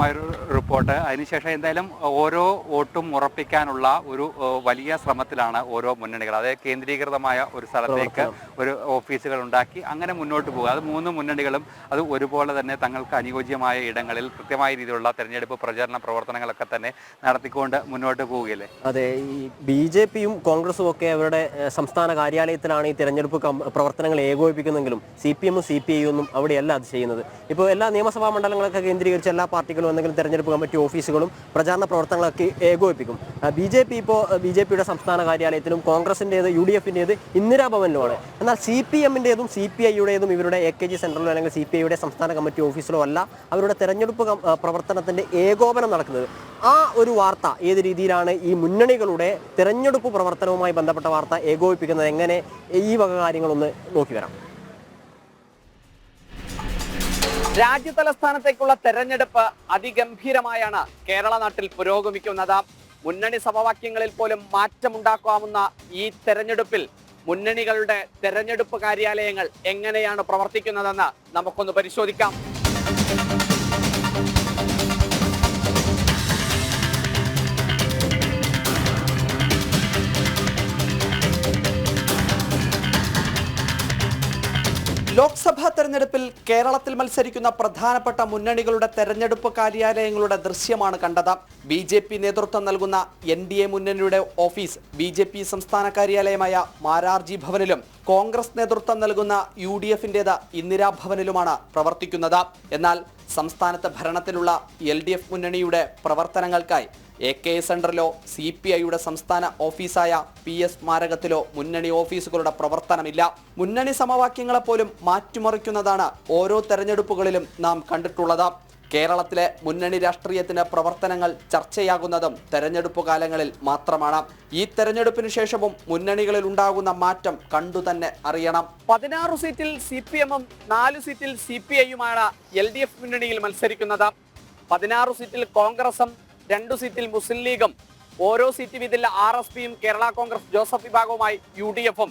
വ്യക്തമായൊരു report. അതിനുശേഷം എന്തായാലും ഓരോ വോട്ടും ഉറപ്പിക്കാനുള്ള ഒരു വലിയ ശ്രമത്തിലാണ് ഓരോ മുന്നണികൾ. അതായത് കേന്ദ്രീകൃതമായ ഒരു സ്ഥലത്തേക്ക് ഒരു ഓഫീസുകൾ ഉണ്ടാക്കി അങ്ങനെ മുന്നോട്ട് പോകുക. അത് മൂന്ന് മുന്നണികളും അത് ഒരുപോലെ തന്നെ തങ്ങൾക്ക് അനുയോജ്യമായ ഇടങ്ങളിൽ കൃത്യമായ രീതിയിലുള്ള തെരഞ്ഞെടുപ്പ് പ്രചരണ പ്രവർത്തനങ്ങളൊക്കെ തന്നെ നടത്തിക്കൊണ്ട് മുന്നോട്ട് പോവുകയല്ലേ? അതെ, ഈ BJPയും കോൺഗ്രസും ഒക്കെ അവരുടെ സംസ്ഥാന കാര്യാലയത്തിലാണ് ഈ തെരഞ്ഞെടുപ്പ് പ്രവർത്തനങ്ങൾ ഏകോപിപ്പിക്കുന്നെങ്കിലും CPMും CPI ഒന്നും അവിടെയല്ല അത് ചെയ്യുന്നത്. ഇപ്പോൾ എല്ലാ നിയമസഭാ മണ്ഡലങ്ങളൊക്കെ കേന്ദ്രീകരിച്ച് എല്ലാ പാർട്ടികളും എന്തെങ്കിലും തെരഞ്ഞെടുപ്പ് കമ്മിറ്റി ഓഫീസുകളും പ്രചാരണ പ്രവർത്തനങ്ങളൊക്കെ ഏകോപിപ്പിക്കും. BJPയുടെ സംസ്ഥാന കാര്യാലയത്തിലും കോൺഗ്രസിൻ്റേത് UDFിൻ്റേത് ഇന്ദിരാഭവനിലുമാണ്. എന്നാൽ CPMൻ്റേതും CPIയുടേതും ഇവരുടെ AKG സെൻറ്ററിലോ അല്ലെങ്കിൽ CPIയുടെ സംസ്ഥാന കമ്മിറ്റി ഓഫീസിലോ അല്ല അവരുടെ തെരഞ്ഞെടുപ്പ് പ്രവർത്തനത്തിൻ്റെ ഏകോപനം നടക്കുന്നത്. ആ ഒരു വാർത്ത ഏത് രീതിയിലാണ് ഈ മുന്നണികളുടെ തെരഞ്ഞെടുപ്പ് പ്രവർത്തനവുമായി ബന്ധപ്പെട്ട വാർത്ത ഏകോപിപ്പിക്കുന്നത്, എങ്ങനെ ഈ വക കാര്യങ്ങളൊന്ന് നോക്കി വരാം. രാജ്യതലസ്ഥാനത്തേക്കുള്ള തെരഞ്ഞെടുപ്പ് അതിഗംഭീരമായാണ് കേരള നാട്ടിൽ പുരോഗമിക്കുന്നത്. മുന്നണി സമവാക്യങ്ങളിൽ പോലും മാറ്റമുണ്ടാക്കാവുന്ന ഈ തെരഞ്ഞെടുപ്പിൽ മുന്നണികളുടെ തെരഞ്ഞെടുപ്പ് കാര്യാലയങ്ങൾ എങ്ങനെയാണ് പ്രവർത്തിക്കുന്നതെന്ന് നമുക്കൊന്ന് പരിശോധിക്കാം. ലോക്സഭാ തെരഞ്ഞെടുപ്പിൽ കേരളത്തിൽ മത്സരിക്കുന്ന പ്രധാനപ്പെട്ട മുന്നണികളുടെ തെരഞ്ഞെടുപ്പ് കാര്യാലയങ്ങളുടെ ദൃശ്യമാണ് കണ്ടത്. BJP നേതൃത്വം നൽകുന്ന NDA മുന്നണിയുടെ ഓഫീസ് BJP സംസ്ഥാന കാര്യാലയമായ മാരാർജി ഭവനിലും കോൺഗ്രസ് നേതൃത്വം നൽകുന്ന UDFിൻ്റേത് ഇന്ദിരാഭവനിലുമാണ് പ്രവർത്തിക്കുന്നത്. എന്നാൽ സംസ്ഥാനത്ത് ഭരണത്തിലുള്ള LDF മുന്നണിയുടെ പ്രവർത്തനങ്ങൾക്കായി AKS സെന്ററിലോ CPIയുടെ സംസ്ഥാന ഓഫീസായ PS സ്മാരകത്തിലോ മുന്നണി ഓഫീസുകളുടെ പ്രവർത്തനമില്ല. മുന്നണി സമവാക്യങ്ങളെപ്പോലും മാറ്റിമറിക്കുന്നതാണ് ഓരോ തെരഞ്ഞെടുപ്പുകളിലും നാം കണ്ടിട്ടുള്ളത്. കേരളത്തിലെ മുന്നണി രാഷ്ട്രീയത്തിന് പ്രവർത്തനങ്ങൾ ചർച്ചയാകുന്നതും തെരഞ്ഞെടുപ്പ് കാലങ്ങളിൽ മാത്രമാണ്. ഈ തെരഞ്ഞെടുപ്പിന് ശേഷവും മുന്നണികളിൽ ഉണ്ടാകുന്ന മാറ്റം കണ്ടുതന്നെ അറിയണം. 16 സീറ്റിൽ CPMും 4 സീറ്റിൽ CPIയുമാണ് LDF മുന്നണിയിൽ മത്സരിക്കുന്നത്. 16 സീറ്റിൽ കോൺഗ്രസും 2 സീറ്റിൽ മുസ്ലിം ലീഗും, ഓരോ സീറ്റ് വീതിൽ RSPയും കേരള കോൺഗ്രസ് ജോസഫ് വിഭാഗവുമായി UDFും,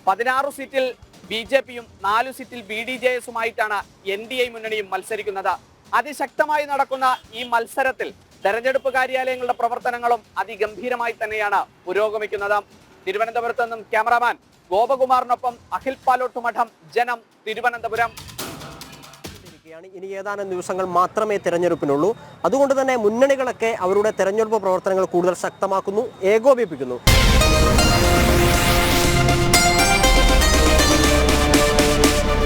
16 സീറ്റിൽ BJPയും 4 സീറ്റിൽ BDJSുമായിട്ടാണ് NDA മുന്നണിയും മത്സരിക്കുന്നത്. അതിശക്തമായി നടക്കുന്ന ഈ മത്സരത്തിൽ തെരഞ്ഞെടുപ്പ് കാര്യാലയങ്ങളുടെ പ്രവർത്തനങ്ങളും അതിഗംഭീരമായി തന്നെയാണ് പുരോഗമിക്കുന്നത്. തിരുവനന്തപുരത്ത് നിന്നും ക്യാമറാമാൻ ഗോപകുമാറിനൊപ്പം അഖിൽ പാലോട്ടുമഠം, ജനം, തിരുവനന്തപുരം. ഇനി ഏതാനും ദിവസങ്ങൾ മാത്രമേ തെരഞ്ഞെടുപ്പിനുള്ളൂ. അതുകൊണ്ട് തന്നെ മുന്നണികളൊക്കെ അവരുടെ തെരഞ്ഞെടുപ്പ് പ്രവർത്തനങ്ങൾ കൂടുതൽ ശക്തമാക്കുന്നു, ഏകോപിപ്പിക്കുന്നു.